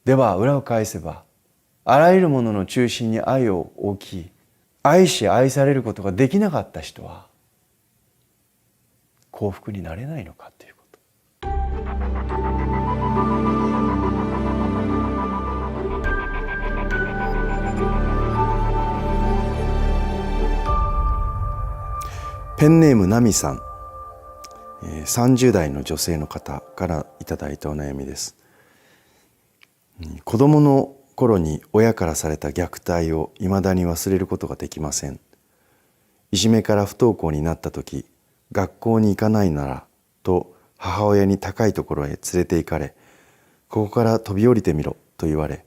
では裏を返せば、あらゆるものの中心に愛を置き、愛し愛されることができなかった人は幸福になれないのかということ。ペンネームナミさん、30代の女性の方からいただいたお悩みです。子供の頃に親からされた虐待をいまだに忘れることができません。いじめから不登校になった時、学校に行かないならと母親に高いところへ連れて行かれ、ここから飛び降りてみろと言われ、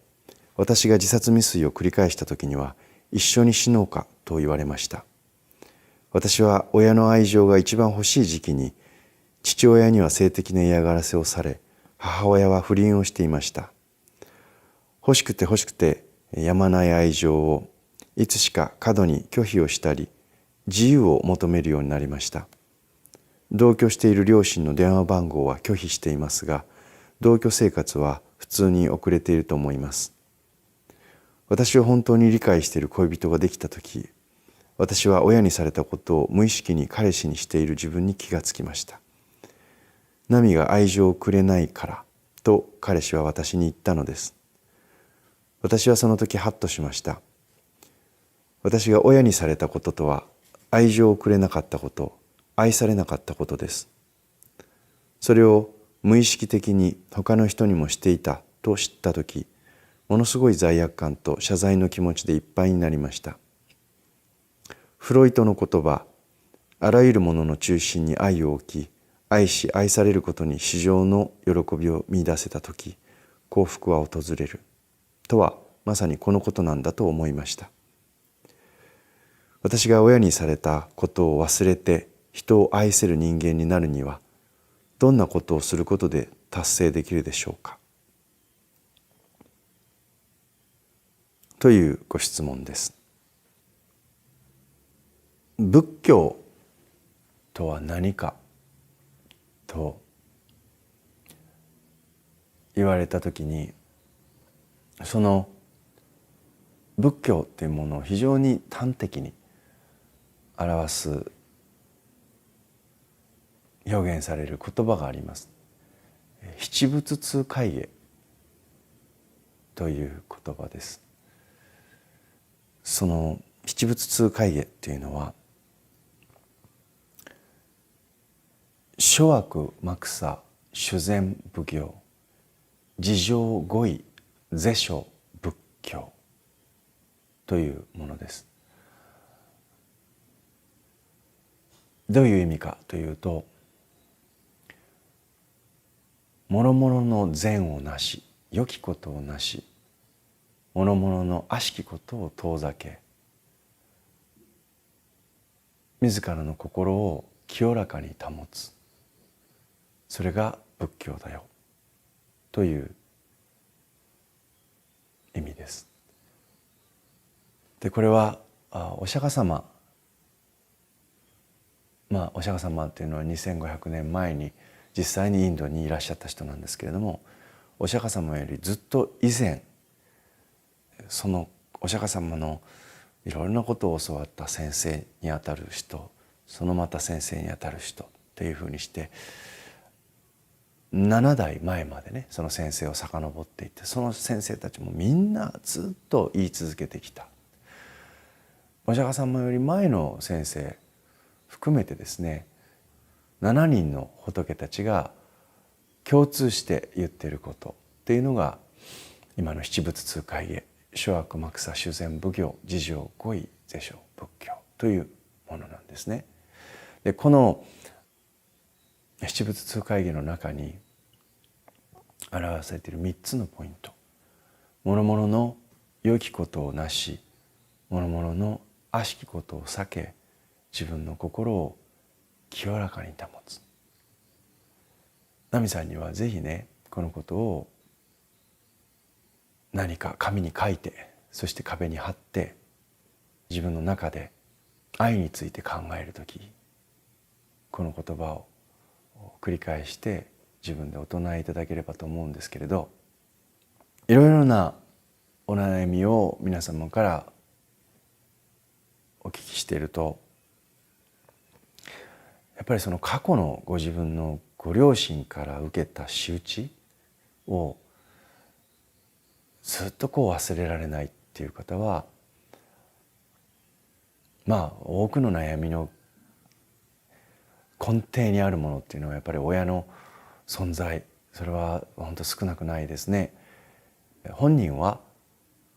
私が自殺未遂を繰り返した時には一緒に死のうかと言われました。私は親の愛情が一番欲しい時期に、父親には性的な嫌がらせをされ、母親は不倫をしていました。欲しくて欲しくてやまない愛情をいつしか過度に拒否をしたり、自由を求めるようになりました。同居している両親の電話番号は拒否していますが、同居生活は普通に送れていると思います。私を本当に理解している恋人ができたとき、私は親にされたことを無意識に彼氏にしている自分に気がつきました。ナミが愛情をくれないからと彼氏は私に言ったのです。私はその時ハッとしました。私が親にされたこととは、愛情をくれなかったこと、愛されなかったことです。それを無意識的に他の人にもしていたと知ったとき、ものすごい罪悪感と謝罪の気持ちでいっぱいになりました。フロイトの言葉、あらゆるものの中心に愛を置き、愛し愛されることに至上の喜びを見出せたとき、幸福は訪れる。とはまさにこのことなんだと思いました。私が親にされたことを忘れて人を愛せる人間になるには、どんなことをすることで達成できるでしょうか。というご質問です。仏教とは何かと言われたときに、その仏教っていうものを非常に端的に表す表現される言葉があります。七仏通戒芸という言葉です。その七仏通戒芸っていうのは、諸悪莫作修善仏教自浄語彙是正仏教というものです。どういう意味かというと、諸々の善をなし、良きことをなし、諸々の悪しきことを遠ざけ、自らの心を清らかに保つ、それが仏教だよという意味です。でこれはお釈迦様、お釈迦様っていうのは2500年前に実際にインドにいらっしゃった人なんですけれども、お釈迦様よりずっと以前、そのお釈迦様のいろいろなことを教わった先生にあたる人、そのまた先生にあたる人っていうふうにして7代前までね、その先生を遡っていって、その先生たちもみんなずっと言い続けてきた。お釈迦様より前の先生含めてですね、7人の仏たちが共通して言っていることっていうのが、今の七仏通戒芸、諸悪莫作修善仏教自浄語彙是正仏教というものなんですね。でこの七仏通戒芸の中に表されている3つのポイント、諸々の良きことをなし、諸々の悪しきことを避け、自分の心を清らかに保つ。ナミさんにはぜひね、このことを何か紙に書いて、そして壁に貼って、自分の中で愛について考えるとき、この言葉を繰り返して自分でお唱えいただければと思うんですけれど、いろいろなお悩みを皆様からお聞きしていると、やっぱりその過去のご自分のご両親から受けた仕打ちをずっと忘れられないっていう方は、多くの悩みの根底にあるものっていうのはやっぱり親の存在、それは本当少なくないですね。本人は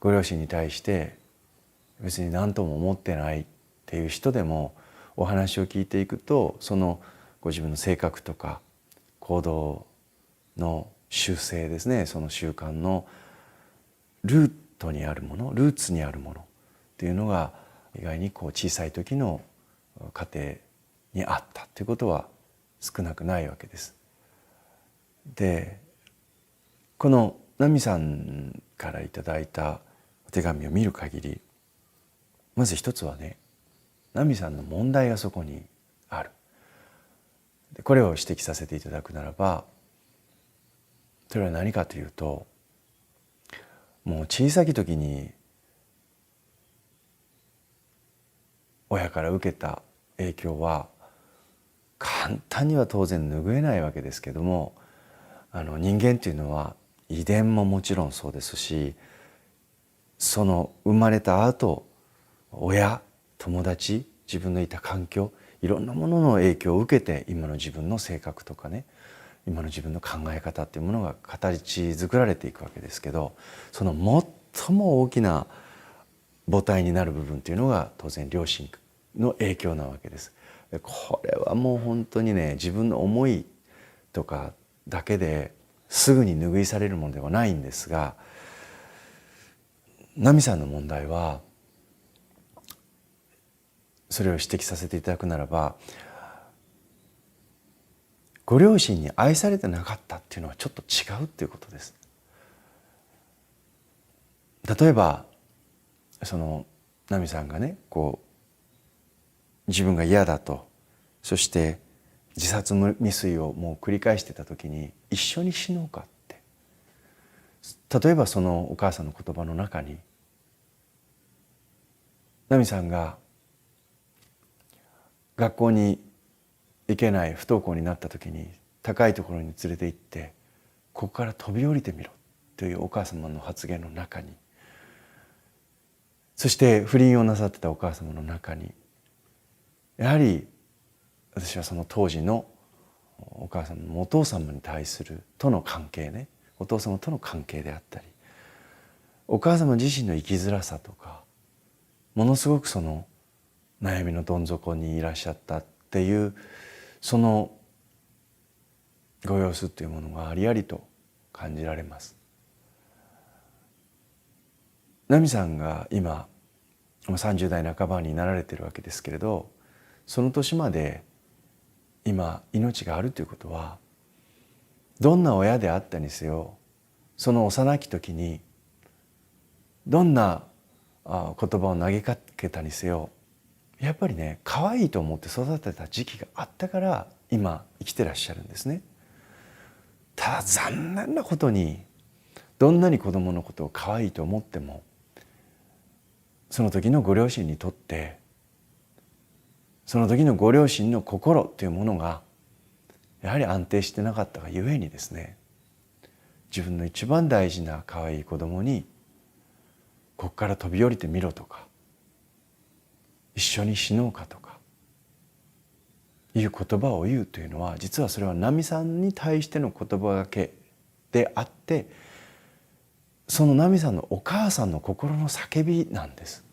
ご両親に対して別に何とも思ってないっていう人でも、お話を聞いていくと、そのご自分の性格とか行動の習性ですね、その習慣のルートにあるもの、ルーツにあるものっていうのが意外に小さい時の家庭にあったっていうことは少なくないわけです。で、このナミさんからいただいたお手紙を見る限り、まず一つはね、ナミさんの問題がそこにある。でこれを指摘させていただくならば、それは何かというと、もう小さき時に親から受けた影響は簡単には当然拭えないわけですけども、人間っていうのは遺伝ももちろんそうですし、その生まれた後、親、友達、自分のいた環境、いろんなものの影響を受けて今の自分の性格とかね、今の自分の考え方っていうものが形作られていくわけですけど、その最も大きな母体になる部分っていうのが当然両親の影響なわけです。これはもう本当にね、自分の思いとかだけですぐに拭い去れるものではないんですが、ナミさんの問題はそれを指摘させていただくならば、ご両親に愛されてなかったっていうのはちょっと違うっていうことです。例えばそのナミさんがね、自分が嫌だと、そして自殺未遂をもう繰り返してた時に、一緒に死のうかって、例えばそのお母さんの言葉の中に、ナミさんが学校に行けない不登校になった時に、高いところに連れて行って、ここから飛び降りてみろというお母様の発言の中に、そして不倫をなさってたお母様の中に、やはり私はその当時のお母様のお父様に対するとの関係ね、お父様との関係であったり、お母様自身の生きづらさとか、ものすごくその悩みのどん底にいらっしゃったっていう、そのご様子っていうものがありありと感じられます。ナミさんが今30代半ばになられているわけですけれど、その年まで今命があるということは、どんな親であったにせよ、その幼き時にどんな言葉を投げかけたにせよ、やっぱりね、可愛いと思って育てた時期があったから今生きてらっしゃるんですね。ただ残念なことに、どんなに子供のことを可愛いと思っても、その時のご両親にとって、その時のご両親の心というものがやはり安定してなかったがゆえにですね、自分の一番大事な可愛い子供に、ここから飛び降りてみろとか、一緒に死のうかとかいう言葉を言うというのは、実はそれはナミさんに対しての言葉がけであって、そのナミさんのお母さんの心の叫びなんです。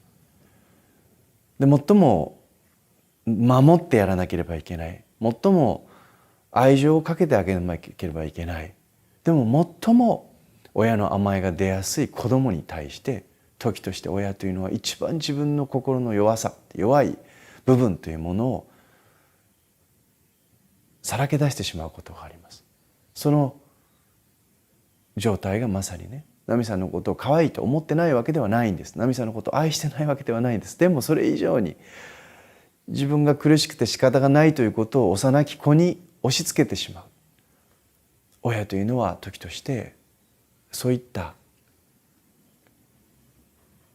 で、最も守ってやらなければいけない、最も愛情をかけてあげなければいけない、でも最も親の甘えが出やすい子供に対して、時として親というのは一番自分の心の弱さ、弱い部分というものをさらけ出してしまうことがあります。その状態がまさにね、ナミさんのことを可愛いと思ってないわけではないんです。ナミさんのことを愛してないわけではないんです。でもそれ以上に自分が苦しくて仕方がないということを幼き子に押し付けてしまう親というのは、時としてそういった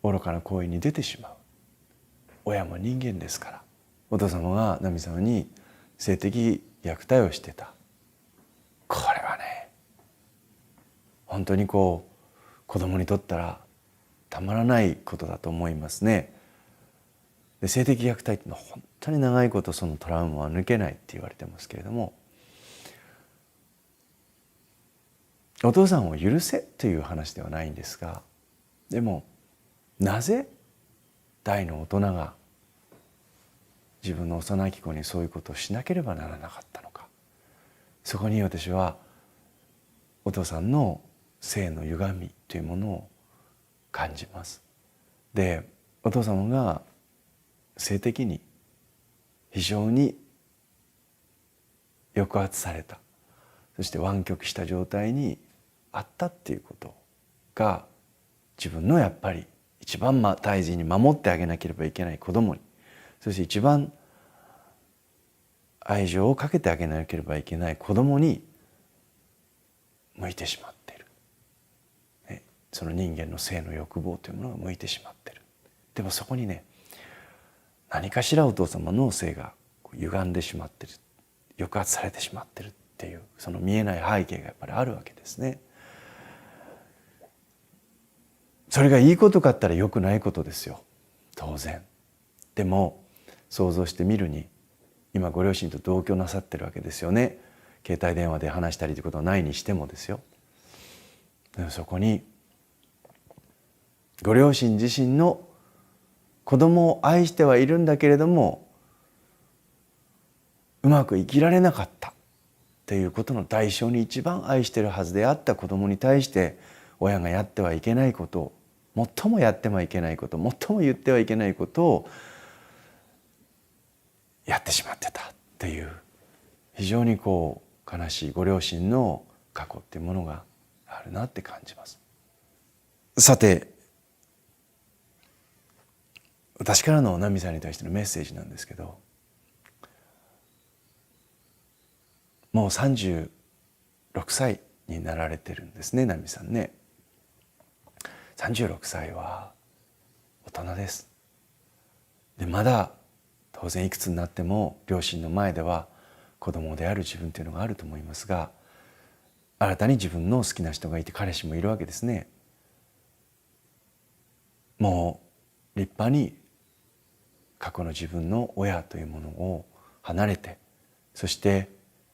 愚かな行為に出てしまう。親も人間ですから。お父様がナミさんに性的虐待をしてた。これはね、本当に子供にとったらたまらないことだと思いますね。で、性的虐待っていうのは本当に長いことそのトラウマは抜けないって言われてますけれども、お父さんを許せという話ではないんですが、でもなぜ大の大人が自分の幼き子にそういうことをしなければならなかったのか、そこに私はお父さんの性の歪みというものを感じます。で、お父様が性的に非常に抑圧された、そして湾曲した状態にあったっていうことが、自分のやっぱり一番大事に守ってあげなければいけない子供に、そして一番愛情をかけてあげなければいけない子供に向いてしまっている、ね、その人間の性の欲望というものが向いてしまっている。でもそこにね、何かしらお父様の性が歪んでしまっている、抑圧されてしまっているっていう、その見えない背景がやっぱりあるわけですね。それがいいことかったら良くないことですよ、当然。でも想像してみるに、今ご両親と同居なさってるわけですよね。携帯電話で話したりということはないにしてもですよ。でもそこにご両親自身の子供を愛してはいるんだけれども、うまく生きられなかったっていうことの代償に、一番愛してるはずであった子供に対して親がやってはいけないことを、最もやってはいけないこと、最も言ってはいけないことをやってしまってたっていう、非常に悲しいご両親の過去っていうものがあるなって感じます。さて、私からのナミさんに対してのメッセージなんですけど、もう36歳になられてるんですね、ナミさんね。36歳は大人です。で、まだ当然いくつになっても両親の前では子供である自分というのがあると思いますが、新たに自分の好きな人がいて、彼氏もいるわけですね。もう立派に過去の自分の親というものを離れて、そして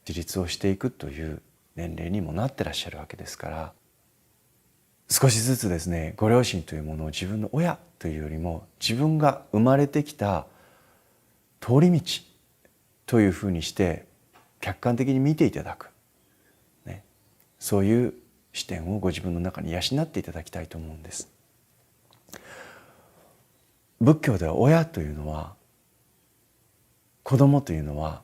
自立をしていくという年齢にもなってらっしゃるわけですから、少しずつですね、ご両親というものを自分の親というよりも、自分が生まれてきた通り道というふうにして客観的に見ていただく、ね、そういう視点をご自分の中に養っていただきたいと思うんです。仏教では親というのは、子供というのは、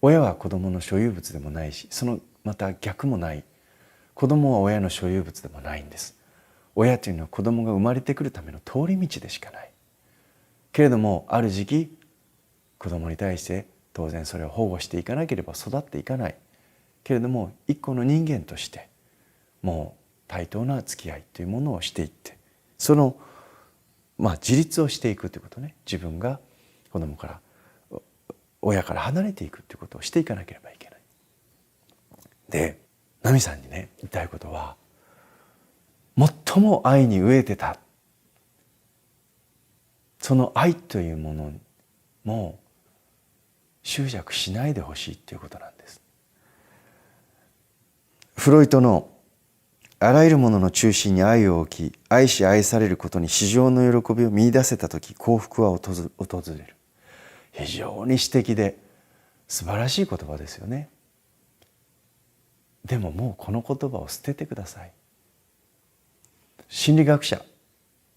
親は子供の所有物でもないし、そのまた逆もない。子供は親の所有物でもないんです。親というのは子供が生まれてくるための通り道でしかない。けれどもある時期、子供に対して当然それを保護していかなければ育っていかない。けれども一個の人間としてもう対等な付き合いというものをしていって、その自立をしていくということね。自分が子供から親から離れていくということをしていかなければいけない。で、ナミさんにね、言いたいことは、最も愛に飢えてた、その愛というものも執着しないでほしいということなんです。フロイトのあらゆるものの中心に愛を置き、愛し愛されることに至上の喜びを見出せたとき、幸福は訪れる。非常に詩的で素晴らしい言葉ですよね。でももうこの言葉を捨ててください。心理学者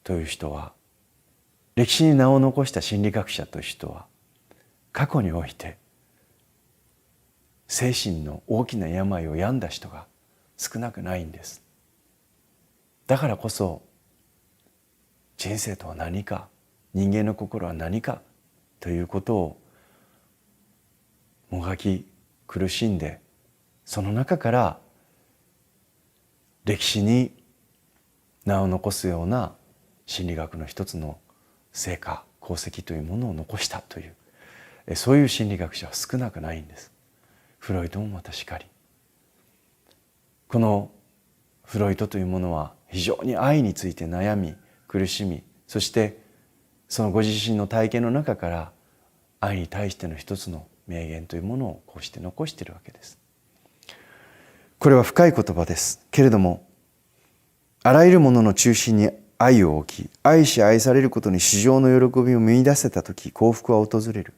という人は、歴史に名を残した心理学者という人は、過去において精神の大きな病を病んだ人が少なくないんです。だからこそ、人生とは何か、人間の心は何かということをもがき苦しんで、その中から歴史に名を残すような心理学の一つの成果功績というものを残したという、そういう心理学者は少なくないんです。フロイトもまたしかり。このフロイトというものは非常に愛について悩み苦しみ、そしてそのご自身の体験の中から愛に対しての一つの名言というものをこうして残しているわけです。これは深い言葉ですけれども、あらゆるものの中心に愛を置き、愛し愛されることに至上の喜びを見出せたとき、幸福は訪れる。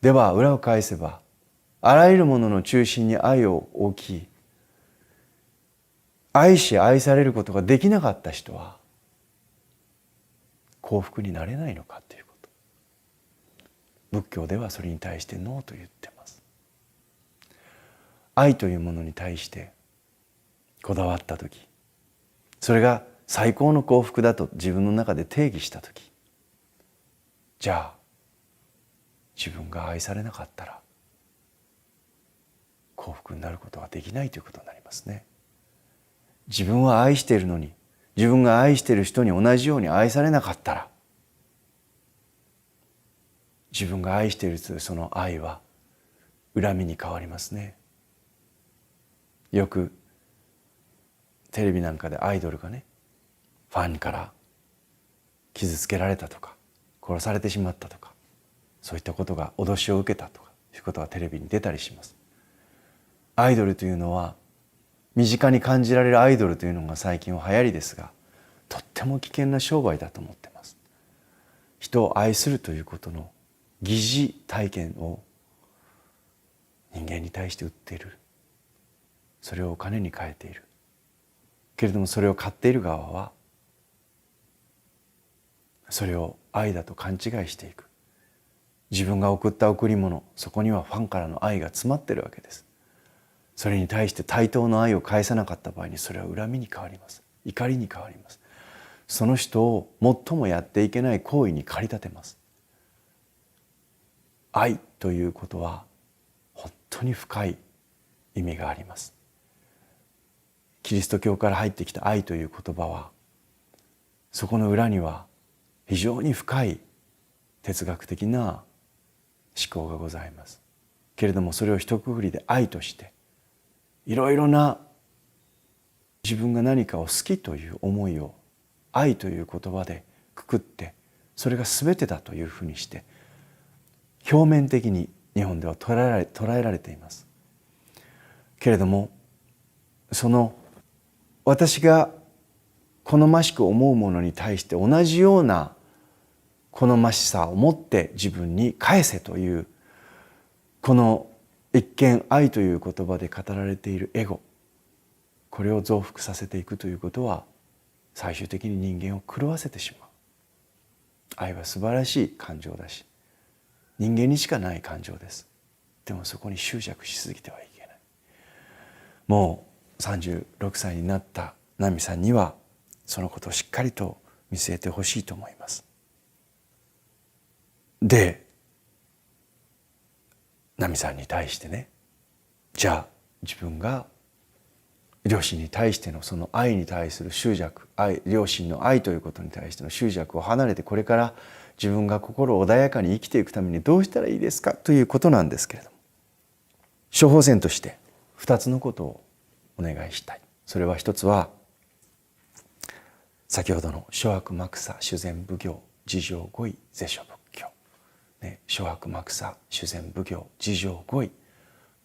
では裏を返せば、あらゆるものの中心に愛を置き、愛し愛されることができなかった人は幸福になれないのかということ。仏教ではそれに対してノーと言ってます。愛というものに対してこだわったとき、それが最高の幸福だと自分の中で定義したとき、じゃあ自分が愛されなかったら幸福になることはできないということになりますね。自分は愛しているのに、自分が愛している人に同じように愛されなかったら、自分が愛しているというその愛は恨みに変わりますね。よくテレビなんかでアイドルがね、ファンから傷つけられたとか殺されてしまったとか、そういったことが脅しを受けたとかいうことがテレビに出たりします。アイドルというのは、身近に感じられるアイドルというのが最近は流行りですが、とっても危険な商売だと思っています。人を愛するということの疑似体験を人間に対して売っている。それをお金に変えている。けれどもそれを買っている側はそれを愛だと勘違いしていく。自分が送った贈り物、そこにはファンからの愛が詰まっているわけです。それに対して対等の愛を返さなかった場合に、それは恨みに変わります。怒りに変わります。その人を最もやっていけない行為に駆り立てます。愛ということは本当に深い意味があります。キリスト教から入ってきた愛という言葉は、そこの裏には非常に深い哲学的な思考がございます。けれどもそれを一括りで愛として、いろいろな自分が何かを好きという思いを愛という言葉でくくって、それが全てだというふうにして表面的に日本では捉えられています。けれどもその私が好ましく思うものに対して同じような好ましさを持って自分に返せという、この一見愛という言葉で語られているエゴ、これを増幅させていくということは最終的に人間を狂わせてしまう。愛は素晴らしい感情だし、人間にしかない感情です。でもそこに執着しすぎてはいけない。もう36歳になった奈美さんにはそのことをしっかりと見据えてほしいと思います。で、奈美さんに対してね、じゃあ自分が両親に対してのその愛に対する執着、両親の愛ということに対しての執着を離れて、これから自分が心穏やかに生きていくためにどうしたらいいですかということなんですけれども、処方箋として2つのことをお願いしたい。それは一つは先ほどの諸悪幕差修善奉行自浄五位是諸仏教、諸悪幕差修善奉行自浄五位、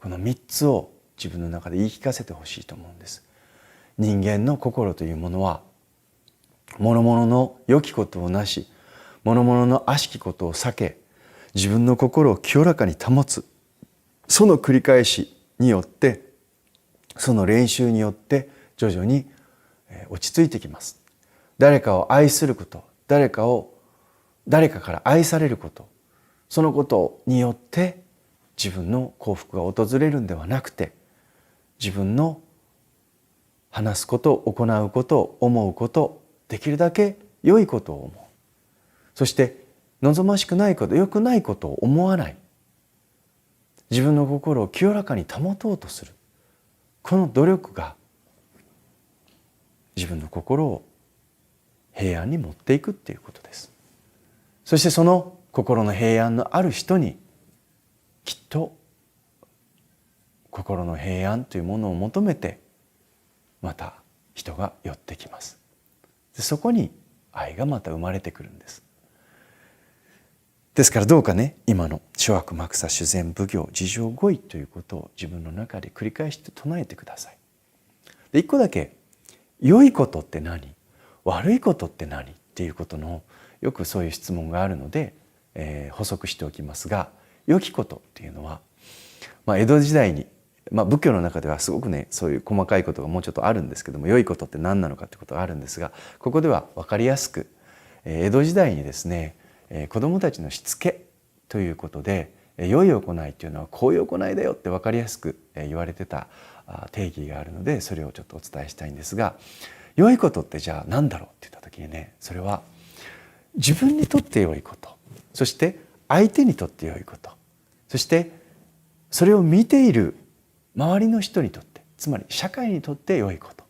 この3つを自分の中で言い聞かせてほしいと思うんです。人間の心というものは諸々の良きことをなし、諸々の悪しきことを避け、自分の心を清らかに保つ、その繰り返しによって、その練習によって徐々に落ち着いてきます。誰かを愛すること、誰かから愛されること、そのことによって自分の幸福が訪れるんではなくて、自分の話すこと、行うこと、思うこと、できるだけ良いことを思う。そして望ましくないこと、良くないことを思わない。自分の心を清らかに保とうとする。この努力が自分の心を平安に持っていくっていうことです。そしてその心の平安のある人にきっと心の平安というものを求めてまた人が寄ってきます。でそこに愛がまた生まれてくるんです。ですからどうかね、今の諸悪莫作修善奉行自浄語彙ということを自分の中で繰り返して唱えてください。で一個だけ、良いことって何、悪いことって何っていうことのよくそういう質問があるので、補足しておきますが、良きことっていうのは、江戸時代に、仏教の中ではすごくねそういう細かいことがもうちょっとあるんですけども、良いことって何なのかってことがあるんですが、ここでは分かりやすく、江戸時代にですね、子どもたちのしつけということで、良い行いというのはこういう行いだよって分かりやすく言われてた定義があるので、それをちょっとお伝えしたいんですが、良いことってじゃあ何だろうって言った時にね、それは自分にとって良いこと、そして相手にとって良いこと、そしてそれを見ている周りの人にとって、つまり社会にとって良いこと、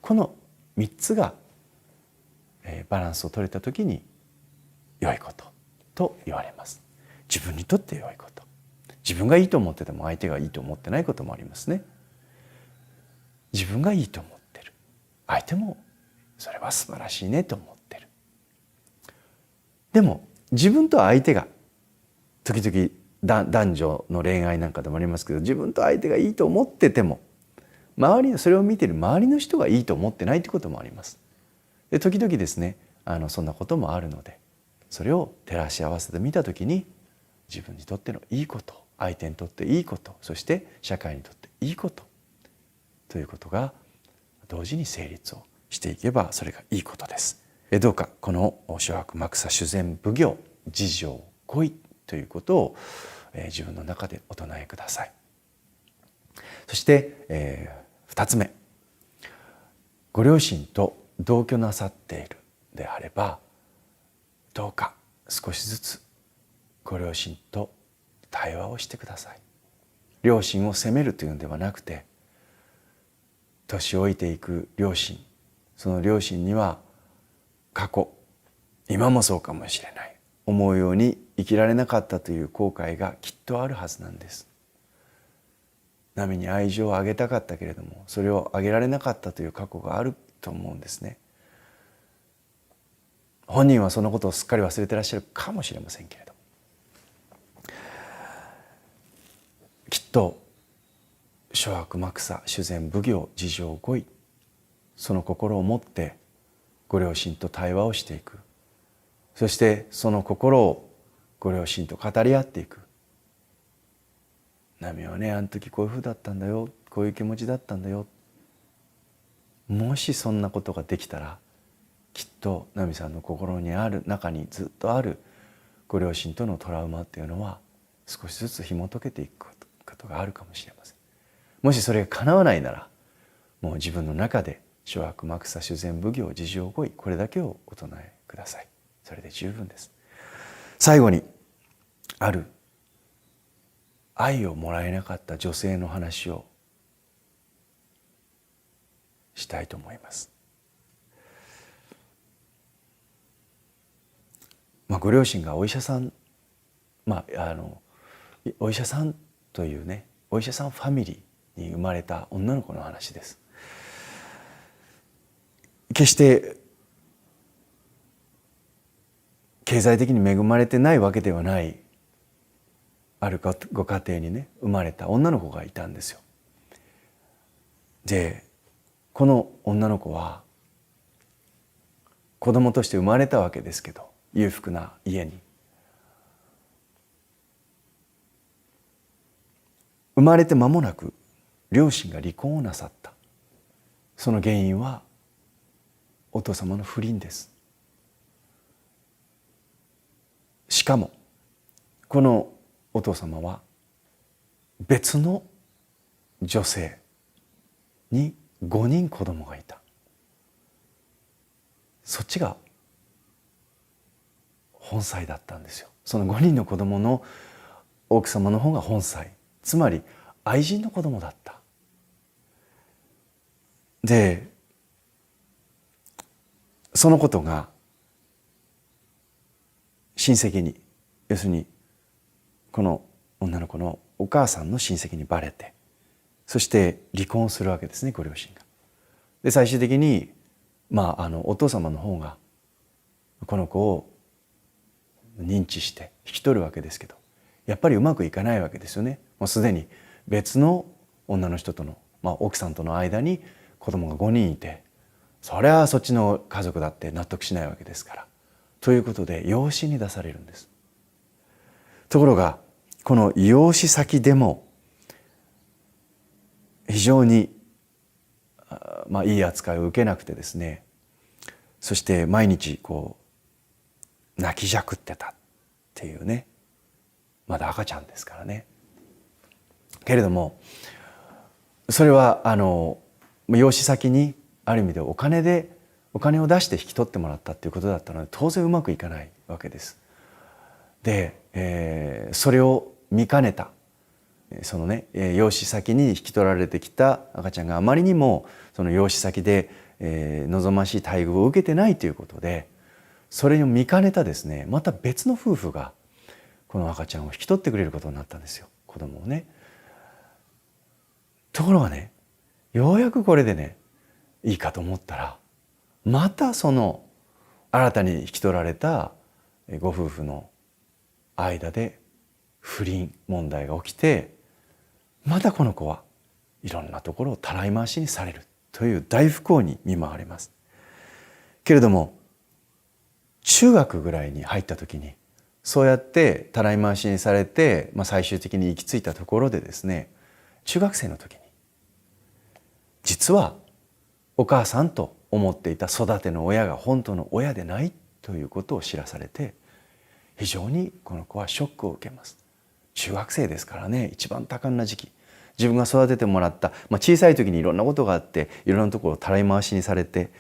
この3つがバランスを取れた時に良いことと言われます。自分にとって良いこと、自分がいいと思ってても相手がいいと思ってないこともありますね。自分がいいと思ってる、相手もそれは素晴らしいねと思ってる。でも自分と相手が、時々男女の恋愛なんかでもありますけど、自分と相手がいいと思ってても周りのそれを見ている周りの人がいいと思ってないってこともあります。で時々ですね、そんなこともあるので、それを照らし合わせてみたときに、自分にとってのいいこと、相手にとっていいこと、そして社会にとっていいことということが同時に成立をしていけば、それがいいことです。どうかこの諸悪莫作修善奉行自浄語彙ということを自分の中でお唱えください。そして、2つ目、ご両親と同居なさっているであれば、どうか少しずつご両親と対話をしてください。両親を責めるというのではなくて、年老いていく両親、その両親には過去、今もそうかもしれない、思うように生きられなかったという後悔がきっとあるはずなんです。波に愛情をあげたかったけれども、それをあげられなかったという過去があると思うんですね。本人はそのことをすっかり忘れてらっしゃるかもしれませんけれど、きっと諸悪莫作修善奉行自浄語彙、その心を持ってご両親と対話をしていく。そしてその心をご両親と語り合っていく。ナミはね、あの時こういうふうだったんだよ、こういう気持ちだったんだよ。もしそんなことができたら、きっとナミさんの心にある、中にずっとあるご両親とのトラウマっていうのは少しずつ紐解けていくことがあるかもしれません。もしそれが叶わないなら、もう自分の中で諸悪莫作修善奉行自浄語彙、これだけをお唱えください。それで十分です。最後に、ある愛をもらえなかった女性の話をしたいと思います。ご両親がお医者さん、お医者さんというね、お医者さんファミリーに生まれた女の子の話です。決して経済的に恵まれてないわけではない、あるご家庭にね生まれた女の子がいたんですよ。でこの女の子は子供として生まれたわけですけど、裕福な家に生まれて間もなく両親が離婚をなさった。その原因はお父様の不倫です。しかもこのお父様は別の女性に5人子供がいた。そっちが本妻だったんですよ。その5人の子供の奥様の方が本妻、つまり愛人の子供だった。でそのことが親戚に、要するにこの女の子のお母さんの親戚にバレて、そして離婚するわけですね、ご両親が。で最終的にお父様の方がこの子を認知して引き取るわけですけど、やっぱりうまくいかないわけですよね。もうすでに別の女の人との、奥さんとの間に子供が5人いて、そりゃそっちの家族だって納得しないわけですから。ということで養子に出されるんです。ところがこの養子先でも非常にいい扱いを受けなくてですね、そして毎日泣きじゃくってたっていうね、まだ赤ちゃんですからね。けれどもそれは養子先にある意味でお金を出して引き取ってもらったっていうことだったので、当然うまくいかないわけです。で、それを見かねたそのね養子先に引き取られてきた赤ちゃんがあまりにもその養子先で望ましい待遇を受けてないということで、それを見かねたですね、また別の夫婦がこの赤ちゃんを引き取ってくれることになったんですよ、子供をね。ところがね、ようやくこれでねいいかと思ったら、またその新たに引き取られたご夫婦の間で不倫問題が起きて、またこの子はいろんなところをたらい回しにされるという大不幸に見舞われます。けれども中学ぐらいに入った時にそうやってたらい回しにされて、最終的に行き着いたところでですね、中学生の時に実はお母さんと思っていた育ての親が本当の親でないということを知らされて、非常にこの子はショックを受けます。中学生ですからね、一番多感な時期、自分が育ててもらった、小さい時にいろんなことがあっていろんなところをたらい回しにされて、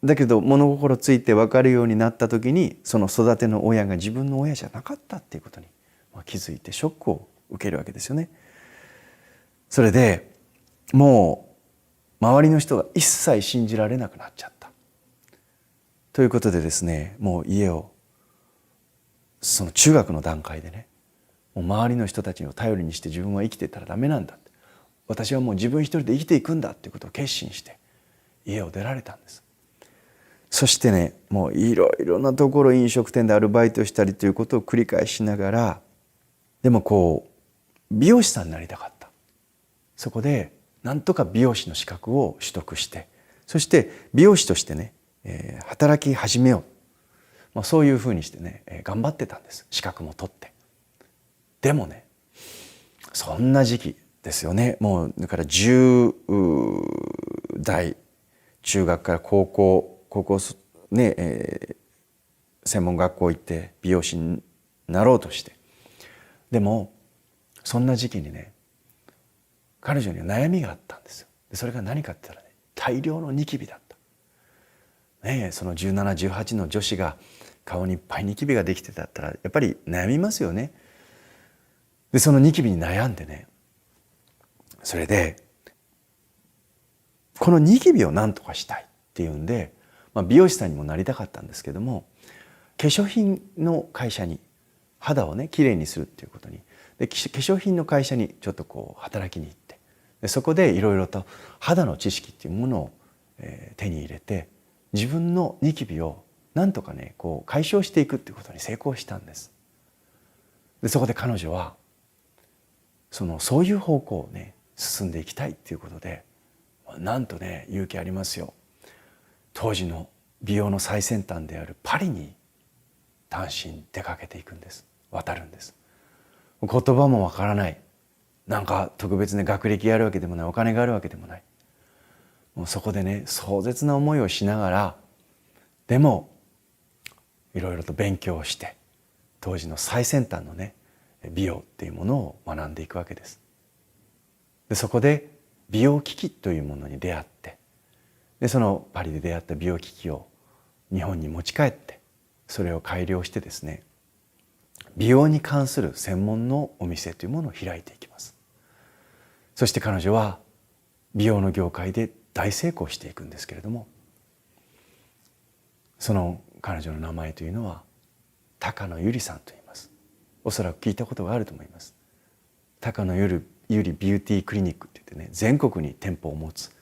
だけど物心ついて分かるようになった時にその育ての親が自分の親じゃなかったっていうことに気づいてショックを受けるわけですよね。それでもう周りの人が一切信じられなくなっちゃったということでですね、もう家をその中学の段階でね、もう周りの人たちを頼りにして自分は生きていったらダメなんだって、私はもう自分一人で生きていくんだっていうことを決心して家を出られたんです。そしてね、もういろいろなところ飲食店でアルバイトしたりということを繰り返しながら、でも美容師さんになりたかった。そこでなんとか美容師の資格を取得して、そして美容師としてね、働き始めよう、そういうふうにしてね、頑張ってたんです。資格も取って。でもね、そんな時期ですよね。もうだから10代、中学から高校ね、専門学校行って美容師になろうとして、でもそんな時期にね、彼女には悩みがあったんですよ。でそれが何かって言ったらね、大量のニキビだった。ねえ、その17、18の女子が顔にいっぱいニキビができてたったらやっぱり悩みますよね。でそのニキビに悩んでね、それでこのニキビを何とかしたいっていうんで、美容師さんにもなりたかったんですけども、化粧品の会社に肌をねきれいにするっていうことにで、化粧品の会社にちょっと働きに行って、でそこでいろいろと肌の知識っていうものを、手に入れて、自分のニキビをなんとかね解消していくっていうことに成功したんです。でそこで彼女はそういう方向をね進んでいきたいっていうことで、なんとね勇気ありますよ。当時の美容の最先端であるパリに単身出かけていくんです。渡るんです。言葉もわからない、なんか特別ね学歴があるわけでもない、お金があるわけでもない、もうそこでね壮絶な思いをしながら、でもいろいろと勉強をして当時の最先端のね美容っていうものを学んでいくわけです。でそこで美容機器というものに出会って、でそのパリで出会った美容機器を日本に持ち帰って、それを改良してですね、美容に関する専門のお店というものを開いていきます。そして彼女は美容の業界で大成功していくんですけれども、その彼女の名前というのは高野由里さんと言います。おそらく聞いたことがあると思います。高野由里ビューティークリニックって言ってね、全国に店舗を持つ、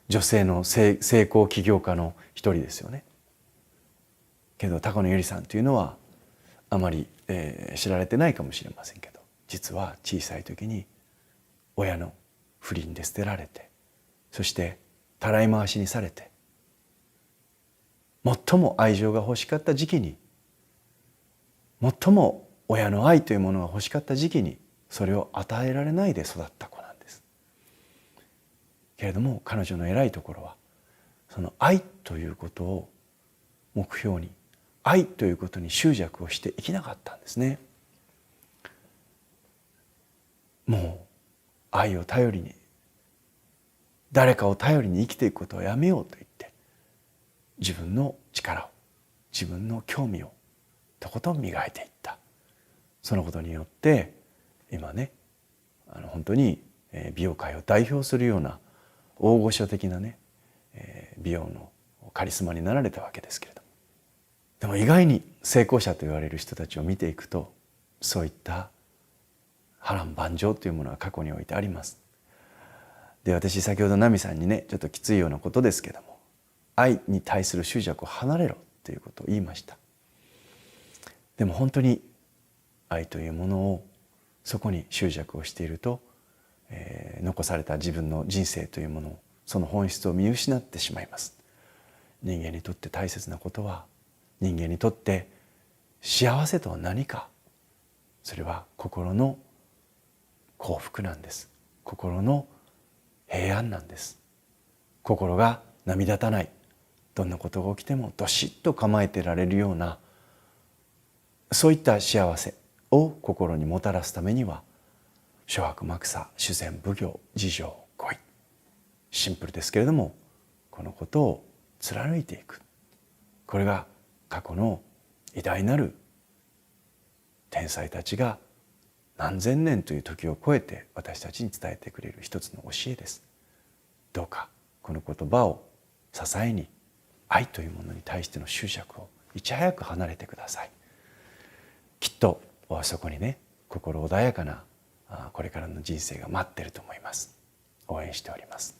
女性の成功起業家の一人ですよね。けど高野由里さんというのはあまり、知られてないかもしれませんけど、実は小さい時に親の不倫で捨てられて、そしてたらい回しにされて、最も愛情が欲しかった時期に、最も親の愛というものが欲しかった時期にそれを与えられないで育った子なんです。けれども彼女の偉いところは、その愛ということを目標に、愛ということに執着をして生きなかったんですね。もう愛を頼りに、誰かを頼りに生きていくことをやめようと言って、自分の力を、自分の興味をとことん磨いていった。そのことによって今ね、本当に美容界を代表するような大御所的なね、美容のカリスマになられたわけですけれども、でも意外に成功者と言われる人たちを見ていくと、そういった波乱万丈というものが過去においてあります。で、私先ほどナミさんにね、ちょっときついようなことですけども、愛に対する執着を離れろということを言いました。でも本当に愛というものをそこに執着をしていると、残された自分の人生というものを、その本質を見失ってしまいます。人間にとって大切なことは、人間にとって幸せとは何か、それは心の幸福なんです。心の平安なんです。心が波立たない、どんなことが起きてもどしっと構えてられるような、そういった幸せを心にもたらすためには、諸悪莫作、修善奉行、自浄行為、シンプルですけれども、このことを貫いていく。これが過去の偉大なる天才たちが何千年という時を超えて私たちに伝えてくれる一つの教えです。どうかこの言葉を支えに、愛というものに対しての執着をいち早く離れてください。きっとそこにね、心穏やかなこれからの人生が待っていると思います。応援しております。